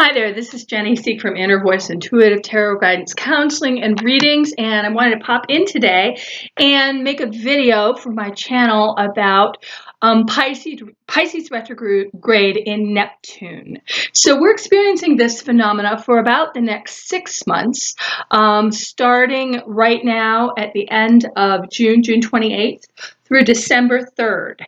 Hi there, this is Jenny Seek from Inner Voice Intuitive Tarot Guidance Counseling and Readings, and I wanted to pop in today and make a video for my channel about Pisces retrograde in Neptune. So we're experiencing this phenomena for about the next 6 months, starting right now at the end of June 28th, through December 3rd.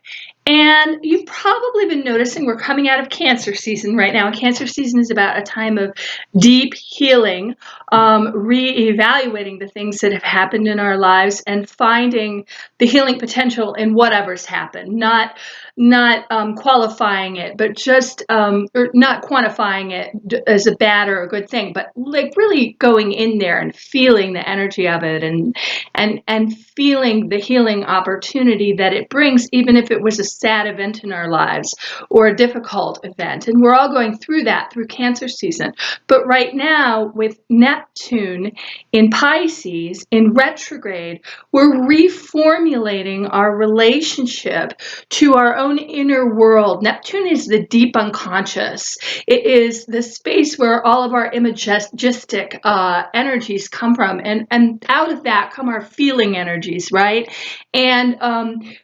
And you've probably been noticing we're coming out of Cancer season right now. Cancer season is about a time of deep healing, reevaluating the things that have happened in our lives and finding the healing potential in whatever's happened, not qualifying it, but just or not quantifying it as a bad or a good thing, but like really going in there and feeling the energy of it and feeling the healing opportunity that it brings, even if it was a sad event in our lives or a difficult event. And we're all going through that through Cancer season. But right now, with Neptune in Pisces in retrograde, we're reformulating our relationship to our own inner world. Neptune is the deep unconscious. It is the space where all of our imagistic energies come from, and out of that come our feeling energies, right? And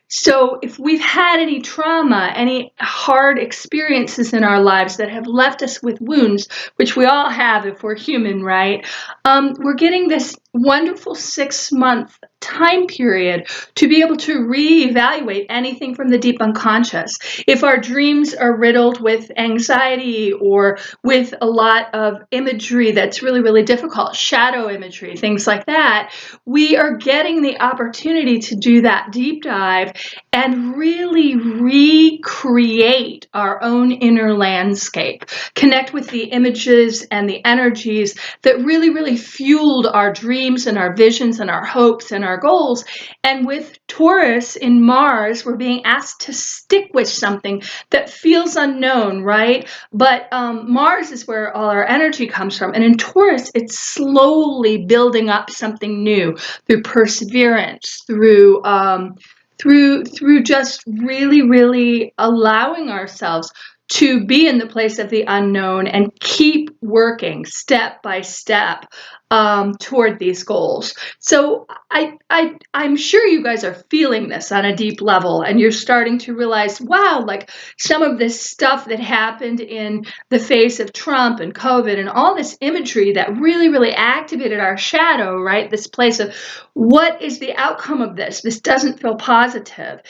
so if we've had any trauma, any hard experiences in our lives that have left us with wounds, which we all have if we're human, right? We're getting this wonderful 6-month time period to be able to reevaluate anything from the deep unconscious. If our dreams are riddled with anxiety or with a lot of imagery that's really, really difficult, shadow imagery, things like that, we are getting the opportunity to do that deep dive and really recreate our own inner landscape, connect with the images and the energies that really, really fueled our dreams and our visions and our hopes and our goals. And with Taurus in Mars, we're being asked to stick with something that feels unknown, right? But Mars is where all our energy comes from. And in Taurus, it's slowly building up something new through perseverance, through just really, really allowing ourselves to be in the place of the unknown and keep working step by step toward these goals. So I'm sure you guys are feeling this on a deep level, and you're starting to realize, wow, like some of this stuff that happened in the face of Trump and COVID and all this imagery that really, really activated our shadow, right? This place of what is the outcome of this? This doesn't feel positive.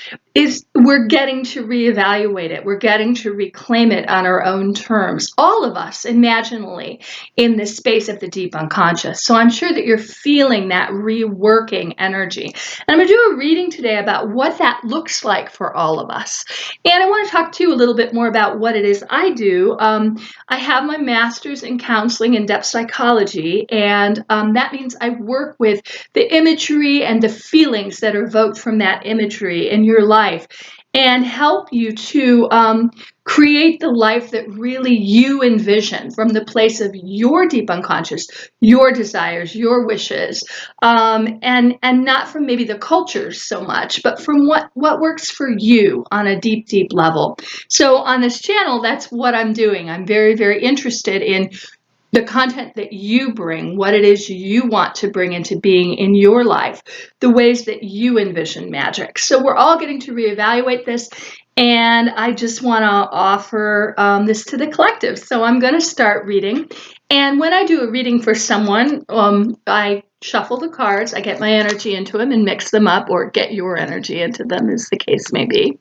We're getting to reevaluate it. We're getting to reclaim it on our own terms. All of us, imaginally, in this space of the deep unconscious. So I'm sure that you're feeling that reworking energy. And I'm going to do a reading today about what that looks like for all of us. And I want to talk to you a little bit more about what it is I do. I have my master's in counseling and depth psychology, and that means I work with the imagery and the feelings that are evoked from that imagery in your life and help you to create the life that really you envision from the place of your deep unconscious, your desires, your wishes, and not from maybe the cultures so much, but from what works for you on a deep, deep level. So on this channel, that's what I'm doing. I'm very, very interested in the content that you bring, what it is you want to bring into being in your life, the ways that you envision magic. So we're all getting to reevaluate this, and I just want to offer this to the collective. So I'm going to start reading, and when I do a reading for someone, I shuffle the cards, I get my energy into them and mix them up, or get your energy into them, as the case may be.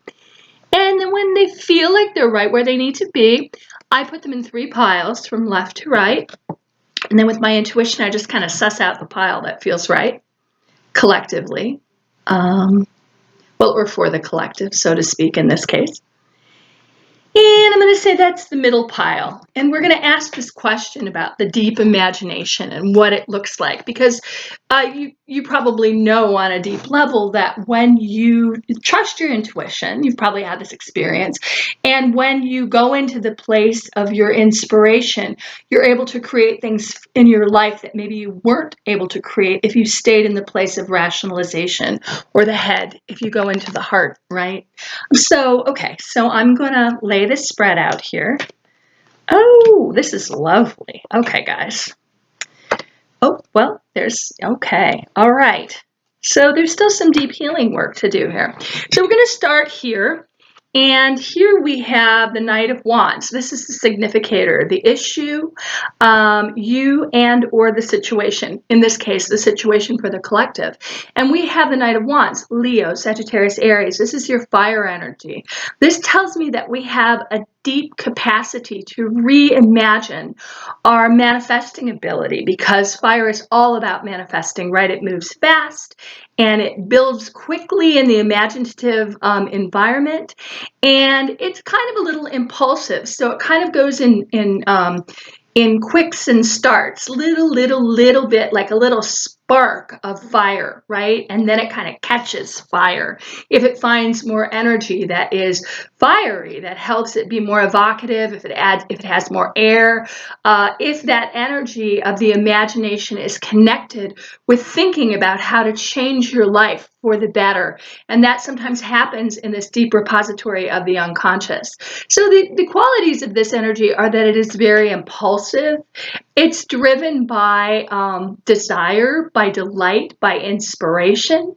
And then when they feel like they're right where they need to be, I put them in 3 piles from left to right. And then with my intuition, I just kind of suss out the pile that feels right collectively. Or for the collective, so to speak, in this case. And I'm going to say that's the middle pile. And we're going to ask this question about the deep imagination and what it looks like. Because you probably know on a deep level that when you trust your intuition, you've probably had this experience. And when you go into the place of your inspiration, you're able to create things in your life that maybe you weren't able to create if you stayed in the place of rationalization or the head, if you go into the heart, right? So, okay, so I'm going to lay this spread out here. Oh, this is lovely. Okay, guys. Oh, well, okay. All right. So there's still some deep healing work to do here. So we're going to start here. And here we have the Knight of Wands. This is the significator, the issue, you and or the situation. In this case, the situation for the collective. And we have the Knight of Wands, Leo, Sagittarius, Aries. This is your fire energy. This tells me that we have a deep capacity to reimagine our manifesting ability, because fire is all about manifesting, right? It moves fast and it builds quickly in the imaginative environment, and it's kind of a little impulsive, so it kind of goes in quicks and starts, little bit, like a little spark of fire, right? And then it kind of catches fire. If it finds more energy that is fiery, that helps it be more evocative, if it has more air, if that energy of the imagination is connected with thinking about how to change your life for the better. And that sometimes happens in this deep repository of the unconscious. So the qualities of this energy are that it is very impulsive. It's driven by desire, by delight, by inspiration.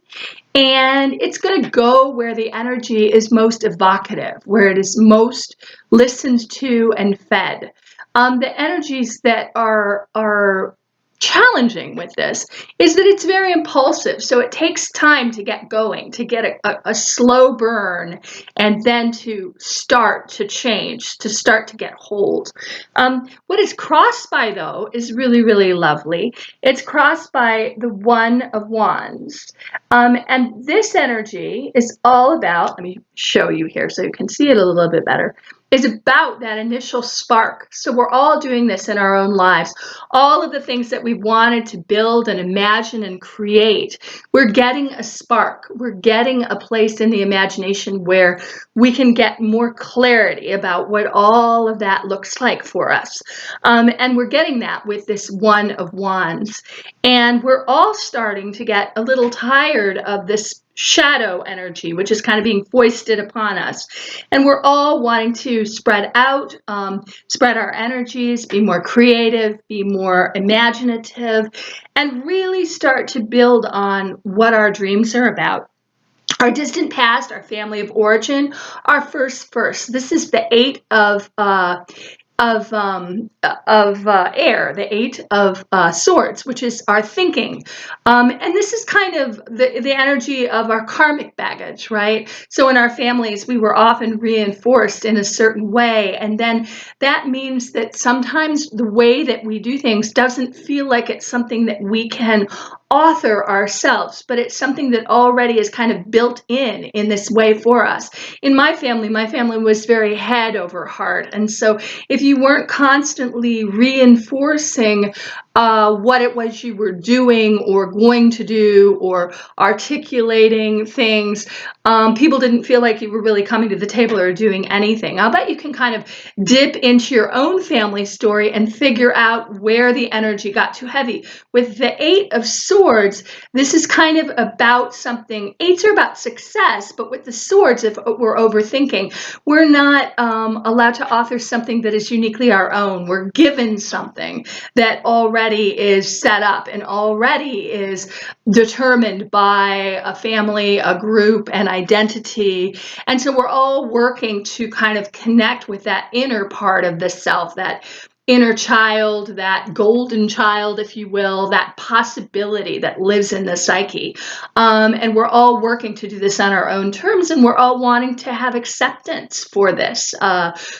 And it's going to go where the energy is most evocative, where it is most listened to and fed. The energies that are challenging with this is that it's very impulsive. So it takes time to get going, to get a slow burn, and then to start to change, to start to get hold. What it's crossed by, though, is really lovely. It's crossed by the One of Wands. And this energy is all about, let me show you here so you can see it a little bit better, is about that initial spark. So we're all doing this in our own lives. All of the things that we wanted to build and imagine and create, we're getting a spark. We're getting a place in the imagination where we can get more clarity about what all of that looks like for us. And we're getting that with this One of Wands. And we're all starting to get a little tired of this shadow energy, which is kind of being foisted upon us. And we're all wanting to spread out, spread our energies, be more creative, be more imaginative, and really start to build on what our dreams are about. Our distant past, our family of origin, our first. This is the Eight of air, the Eight of Swords, which is our thinking. And this is kind of the energy of our karmic baggage, right? So in our families, we were often reinforced in a certain way. And then that means that sometimes the way that we do things doesn't feel like it's something that we can author ourselves, but it's something that already is kind of built in this way for us. In my family was very head over heart. And so if you weren't constantly reinforcing what it was you were doing or going to do or articulating things, people didn't feel like you were really coming to the table or doing anything. I'll bet you can kind of dip into your own family story and figure out where the energy got too heavy. With the Eight of Swords, this is kind of about something. Eights are about success, but with the swords, if we're overthinking, we're not allowed to author something that is uniquely our own. We're given something that already is set up and already is determined by a family, a group, an identity. And so we're all working to kind of connect with that inner part of the self, that inner child, that golden child, if you will, that possibility that lives in the psyche. And we're all working to do this on our own terms, and we're all wanting to have acceptance for this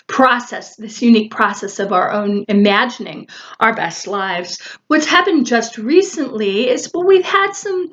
process, this unique process of our own imagining our best lives. What's happened just recently is, well, we've had some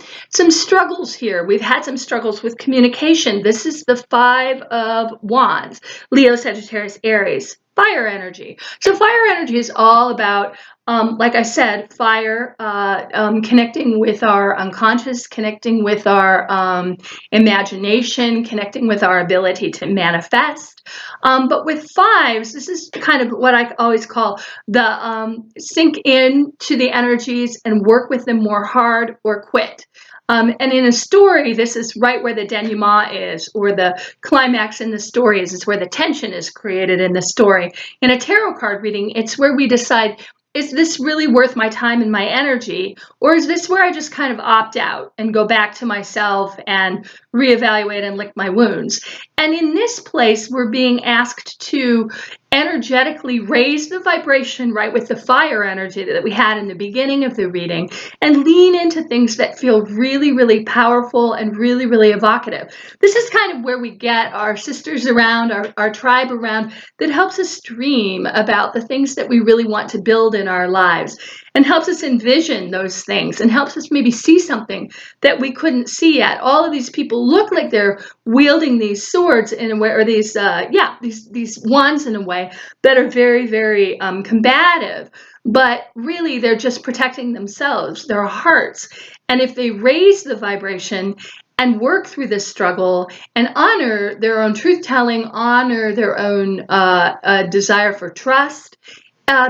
struggles here. We've had some struggles with communication. This is the Five of Wands, Leo, Sagittarius, Aries. Fire energy. So fire energy is all about, like I said, fire, connecting with our unconscious, connecting with our imagination, connecting with our ability to manifest. But with fives, this is kind of what I always call the sink in to the energies and work with them more hard or quit. And in a story, this is right where the denouement is, or the climax in the story is where the tension is created in the story. In a tarot card reading, it's where we decide, is this really worth my time and my energy? Or is this where I just kind of opt out and go back to myself and reevaluate and lick my wounds? And in this place, we're being asked to energetically raise the vibration, right, with the fire energy that we had in the beginning of the reading, and lean into things that feel really, really powerful and really, really evocative. This is kind of where we get our sisters around, our tribe around, that helps us dream about the things that we really want to build in our lives, and helps us envision those things, and helps us maybe see something that we couldn't see yet. All of these people look like they're wielding these swords in a way, or these wands in a way that are very, very combative, but really they're just protecting themselves, their hearts. And if they raise the vibration and work through this struggle and honor their own truth-telling, honor their own desire for trust,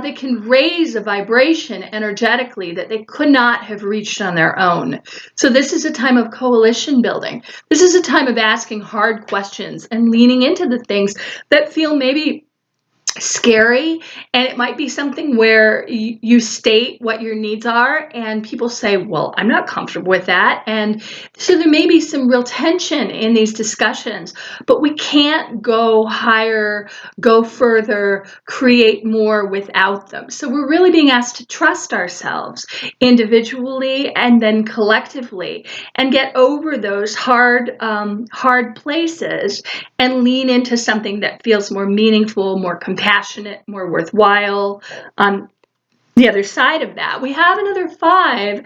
they can raise a vibration energetically that they could not have reached on their own. So this is a time of coalition building. This is a time of asking hard questions and leaning into the things that feel maybe scary, and it might be something where you state what your needs are and people say, well, I'm not comfortable with that. And so there may be some real tension in these discussions, but we can't go higher, go further, create more without them. So we're really being asked to trust ourselves individually and then collectively, and get over those hard places and lean into something that feels more meaningful, more compassionate, more worthwhile. The other side of that, we have another 5.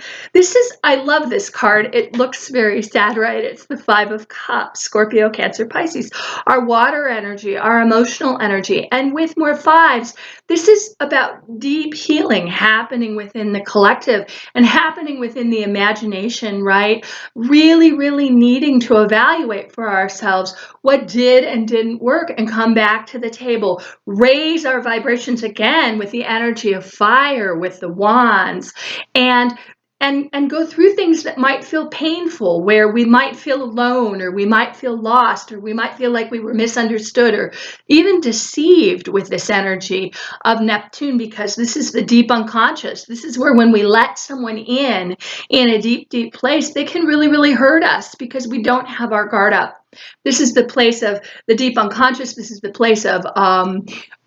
I love this card. It looks very sad, right? It's the 5 of Cups, Scorpio, Cancer, Pisces, our water energy, our emotional energy. And with more 5s, this is about deep healing happening within the collective and happening within the imagination, right? Really, really needing to evaluate for ourselves what did and didn't work and come back to the table, raise our vibrations again with the energy of fire, with the wands, and go through things that might feel painful, where we might feel alone, or we might feel lost, or we might feel like we were misunderstood or even deceived with this energy of Neptune, because this is the deep unconscious. This is where, when we let someone in a deep, deep place, they can really, really hurt us because we don't have our guard up. This is the place of the deep unconscious. This is the place of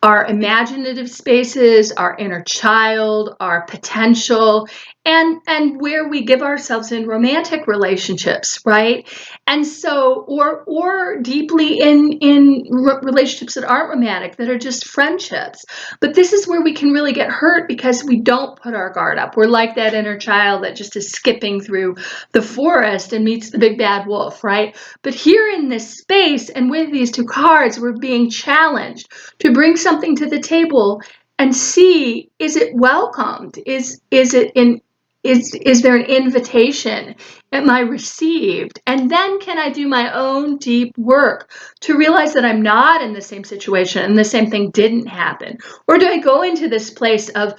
our imaginative spaces, our inner child, our potential, and where we give ourselves in romantic relationships, right? And so, or deeply in relationships that aren't romantic, that are just friendships. But this is where we can really get hurt because we don't put our guard up. We're like that inner child that just is skipping through the forest and meets the big bad wolf, right? But here in this space, and with these 2 cards, we're being challenged to bring something to the table and see, is it welcomed? Is there an invitation? Am I received? And then can I do my own deep work to realize that I'm not in the same situation and the same thing didn't happen? Or do I go into this place of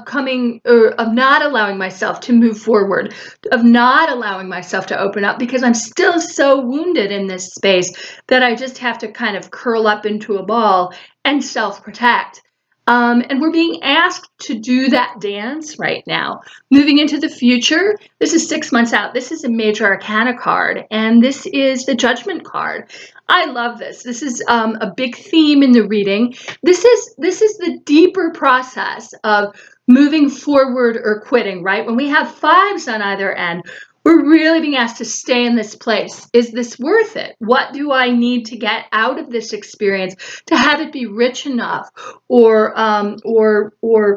coming, or of not allowing myself to move forward, of not allowing myself to open up because I'm still so wounded in this space that I just have to kind of curl up into a ball and self-protect. And we're being asked to do that dance right now. Moving into the future, this is 6 months out. This is a major arcana card, and this is the Judgment card. I love this. This is a big theme in the reading. This is the deeper process of moving forward or quitting, right? When we have 5s on either end, we're really being asked to stay in this place. Is this worth it? What do I need to get out of this experience to have it be rich enough, or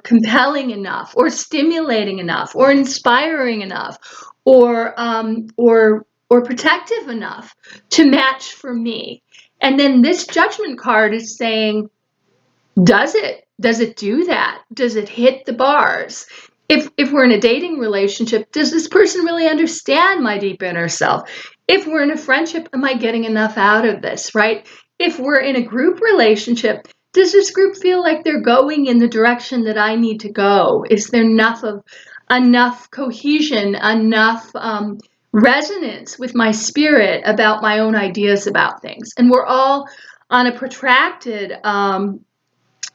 compelling enough, or stimulating enough, or inspiring enough, or protective enough to match for me? And then this Judgment card is saying, does it do that? Does it hit the bars? If we're in a dating relationship, does this person really understand my deep inner self? If we're in a friendship, am I getting enough out of this, right? If we're in a group relationship, does this group feel like they're going in the direction that I need to go? Is there enough cohesion, enough resonance with my spirit about my own ideas about things? And we're all on a protracted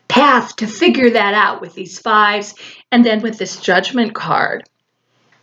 path to figure that out with these fives and then with this judgment card.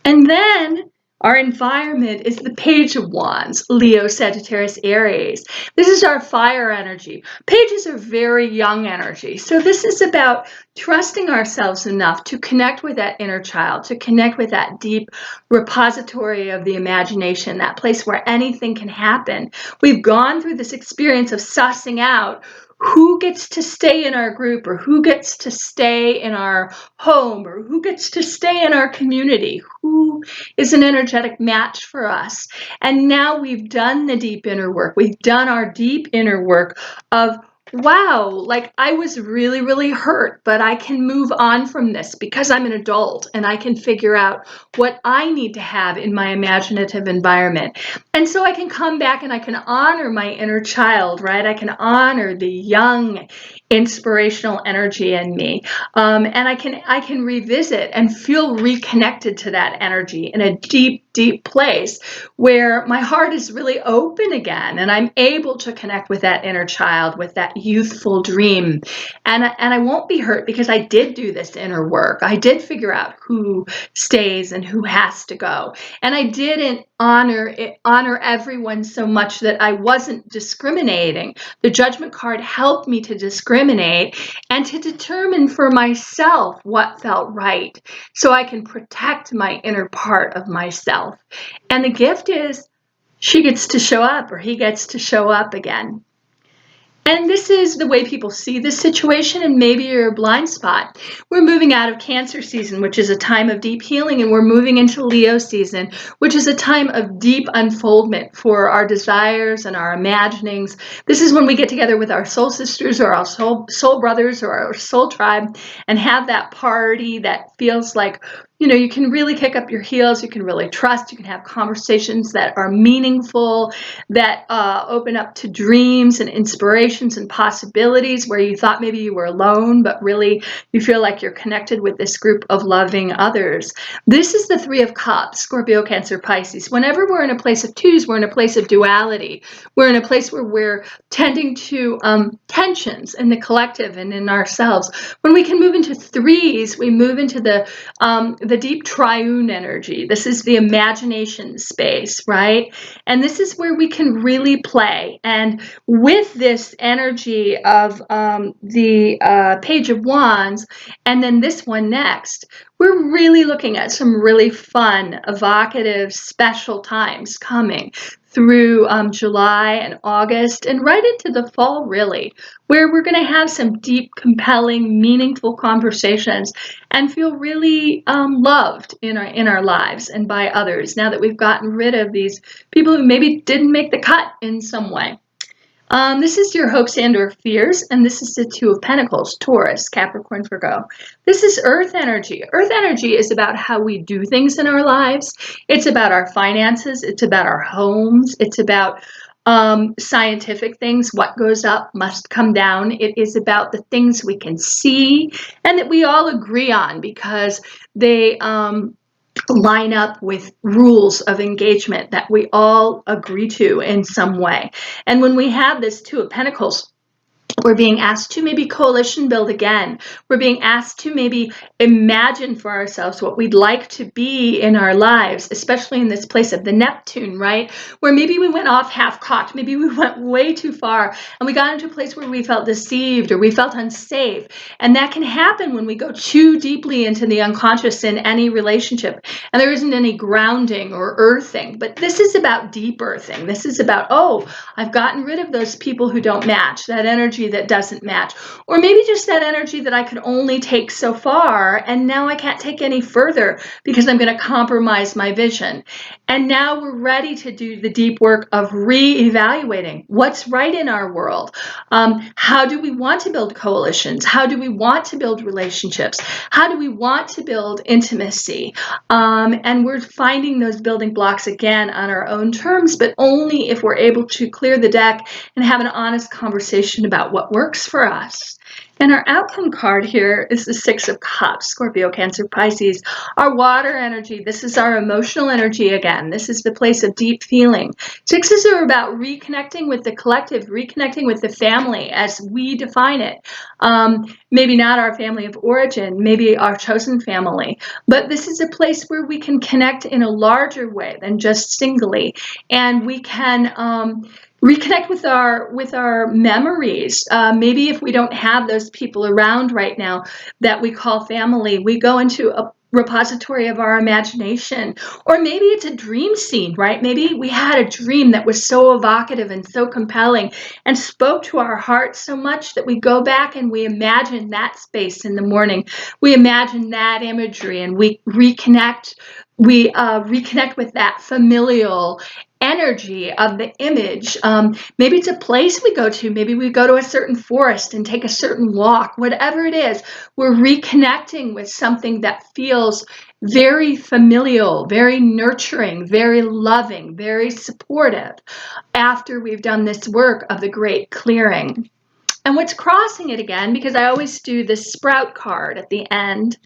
And then our environment is the Page of Wands, Leo, Sagittarius, Aries. This is our fire energy. Pages are very young energy. So this is about trusting ourselves enough to connect with that inner child, to connect with that deep repository of the imagination, that place where anything can happen. We've gone through this experience of sussing out who gets to stay in our group, or who gets to stay in our home, or who gets to stay in our community, who is an energetic match for us. And now we've done the deep inner work. We've done our deep inner work of, wow, like I was really, really hurt, but I can move on from this because I'm an adult and I can figure out what I need to have in my imaginative environment. And so I can come back and I can honor my inner child, right? I can honor the young, inspirational energy in me. And I can revisit and feel reconnected to that energy in a deep, deep place where my heart is really open again, and I'm able to connect with that inner child, with that youthful dream. And I won't be hurt because I did do this inner work. I did figure out who stays and who has to go. And I didn't honor everyone so much that I wasn't discriminating. The judgment card helped me to discriminate and to determine for myself what felt right, so I can protect my inner part of myself. And the gift is she gets to show up, or he gets to show up again. And this is the way people see this situation, and maybe you're a blind spot. We're moving out of Cancer season, which is a time of deep healing, and we're moving into Leo season, which is a time of deep unfoldment for our desires and our imaginings. This is when we get together with our soul sisters, or our soul brothers, or our soul tribe, and have that party that feels like, you know, you can really kick up your heels, you can really trust, you can have conversations that are meaningful, that open up to dreams and inspirations and possibilities, where you thought maybe you were alone, but really you feel like you're connected with this group of loving others. This is the Three of Cups, Scorpio, Cancer, Pisces. Whenever we're in a place of twos, we're in a place of duality. We're in a place where we're tending to tensions in the collective and in ourselves. When we can move into threes, we move into the deep triune energy. This is the imagination space, right? And this is where we can really play. And with this energy of the Page of Wands, and then this one next, we're really looking at some really fun, evocative, special times coming through July and August and right into the fall, really, where we're going to have some deep, compelling, meaningful conversations and feel really loved in our lives and by others, now that we've gotten rid of these people who maybe didn't make the cut in some way. This is your hopes and or fears, and this is the Two of Pentacles, Taurus, Capricorn, Virgo. This is earth energy. Earth energy is about how we do things in our lives. It's about our finances. It's about our homes. It's about scientific things. What goes up must come down. It is about the things we can see and that we all agree on because they line up with rules of engagement that we all agree to in some way. And when we have this Two of Pentacles, we're being asked to maybe coalition build again. We're being asked to maybe imagine for ourselves what we'd like to be in our lives, especially in this place of the Neptune, right? Where maybe we went off half-cocked, maybe we went way too far, and we got into a place where we felt deceived or we felt unsafe. And that can happen when we go too deeply into the unconscious in any relationship, and there isn't any grounding or earthing. But this is about deep earthing. This is about, oh, I've gotten rid of those people who don't match, that energy that doesn't match, or maybe just that energy that I could only take so far, and now I can't take any further because I'm going to compromise my vision. And now we're ready to do the deep work of re-evaluating what's right in our world. How do we want to build coalitions? How do we want to build relationships? How do we want to build intimacy? And we're finding those building blocks again on our own terms, but only if we're able to clear the deck and have an honest conversation about what works for us. And our outcome card here is the Six of Cups, Scorpio, Cancer, Pisces, our water energy. This is our emotional energy again. This is the place of deep feeling. Sixes are about reconnecting with the collective, reconnecting with the family as we define it. Maybe not our family of origin, maybe our chosen family, but this is a place where we can connect in a larger way than just singly, and we can reconnect with our memories. Maybe if we don't have those people around right now that we call family, we go into a repository of our imagination, or maybe it's a dream scene, right? Maybe we had a dream that was so evocative and so compelling and spoke to our hearts so much that we go back and we imagine that space in the morning. We imagine that imagery and we reconnect. We reconnect with that familial energy of the image. Maybe it's a place we go to. Maybe we go to a certain forest and take a certain walk. Whatever it is, we're reconnecting with something that feels very familial, very nurturing, very loving, very supportive after we've done this work of the great clearing. And what's crossing it again, because I always do this sprout card at the end.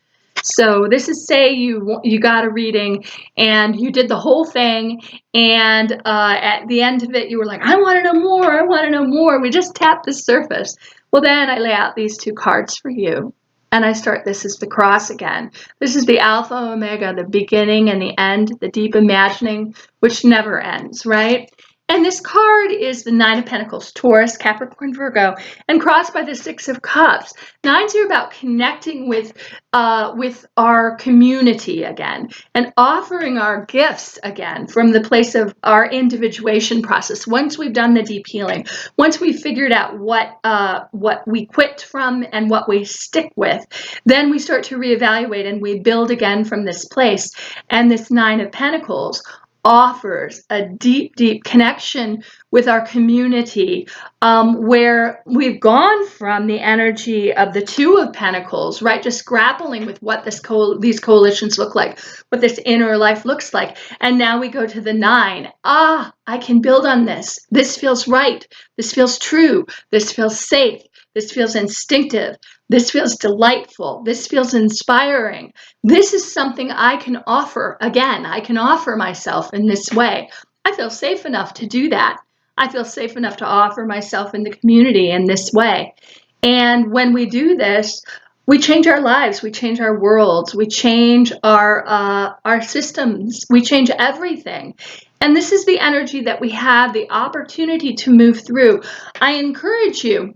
So this is, say you got a reading and you did the whole thing, and at the end of it you were like, I want to know more, I want to know more. We just tapped the surface. Well, then I lay out these two cards for you. And I start, this is the cross again. This is the Alpha Omega, the beginning and the end, the deep imagining, which never ends, right? And this card is the Nine of Pentacles, Taurus, Capricorn, Virgo, and crossed by the Six of Cups. Nines are about connecting with our community again and offering our gifts again from the place of our individuation process. Once we've done the deep healing, once we've figured out what we quit from and what we stick with, then we start to reevaluate and we build again from this place. And this Nine of Pentacles offers a deep, deep connection with our community, where we've gone from the energy of the Two of Pentacles, right? Just grappling with what these coalitions look like, what this inner life looks like. And now we go to the Nine. I can build on this. This feels right. This feels true. This feels safe. This feels instinctive. This feels delightful. This feels inspiring. This is something I can offer. Again, I can offer myself in this way. I feel safe enough to do that. I feel safe enough to offer myself in the community in this way. And when we do this, we change our lives, we change our worlds, we change our systems, we change everything. And this is the energy that we have the opportunity to move through. I encourage you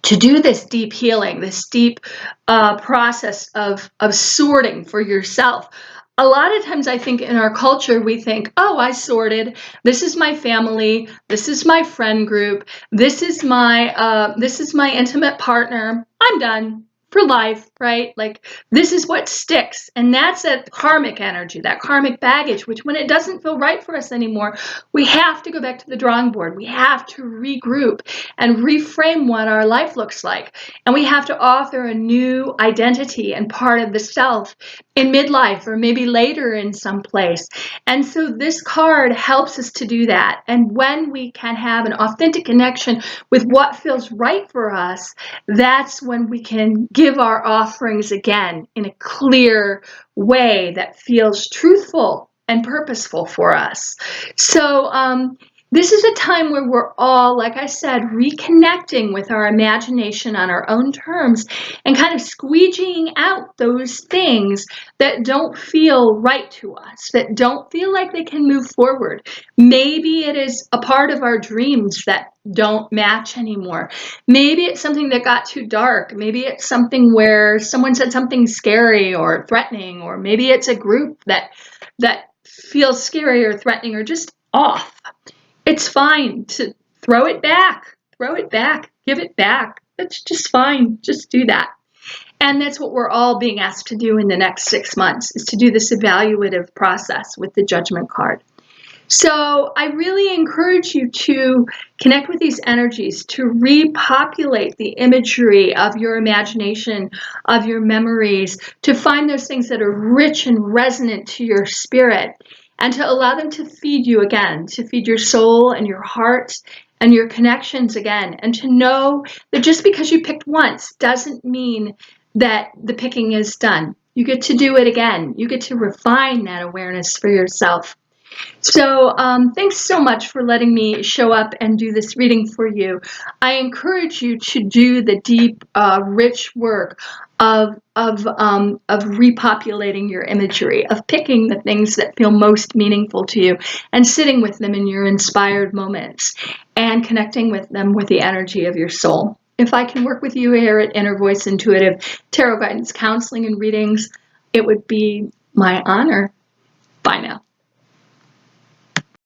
to do this deep healing, this deep process of sorting for yourself. A lot of times I think in our culture, we think, oh, I sorted. This is my family. This is my friend group. This is my intimate partner. I'm done for life, right? Like, this is what sticks. And that's a karmic energy, that karmic baggage, which when it doesn't feel right for us anymore, we have to go back to the drawing board. We have to regroup and reframe what our life looks like. And we have to author a new identity and part of the self in midlife or maybe later in some place. And so this card helps us to do that. And when we can have an authentic connection with what feels right for us, that's when we can give our offerings again in a clear way that feels truthful and purposeful for us. So this is a time where we're all, like I said, reconnecting with our imagination on our own terms and kind of squeegeeing out those things that don't feel right to us, that don't feel like they can move forward. Maybe it is a part of our dreams that don't match anymore. Maybe it's something that got too dark. Maybe it's something where someone said something scary or threatening, or maybe it's a group that feels scary or threatening or just off. It's fine to throw it back, give it back. That's just fine. Just do that. And that's what we're all being asked to do in the next 6 months, is to do this evaluative process with the Judgment card. So I really encourage you to connect with these energies, to repopulate the imagery of your imagination, of your memories, to find those things that are rich and resonant to your spirit, and to allow them to feed you again, to feed your soul and your heart and your connections again, and to know that just because you picked once doesn't mean that the picking is done. You get to do it again. You get to refine that awareness for yourself. So thanks so much for letting me show up and do this reading for you. I encourage you to do the deep, rich work of repopulating your imagery, of picking the things that feel most meaningful to you and sitting with them in your inspired moments and connecting with them with the energy of your soul. If I can work with you here at Inner Voice Intuitive Tarot Guidance Counseling and Readings, it would be my honor. Bye now.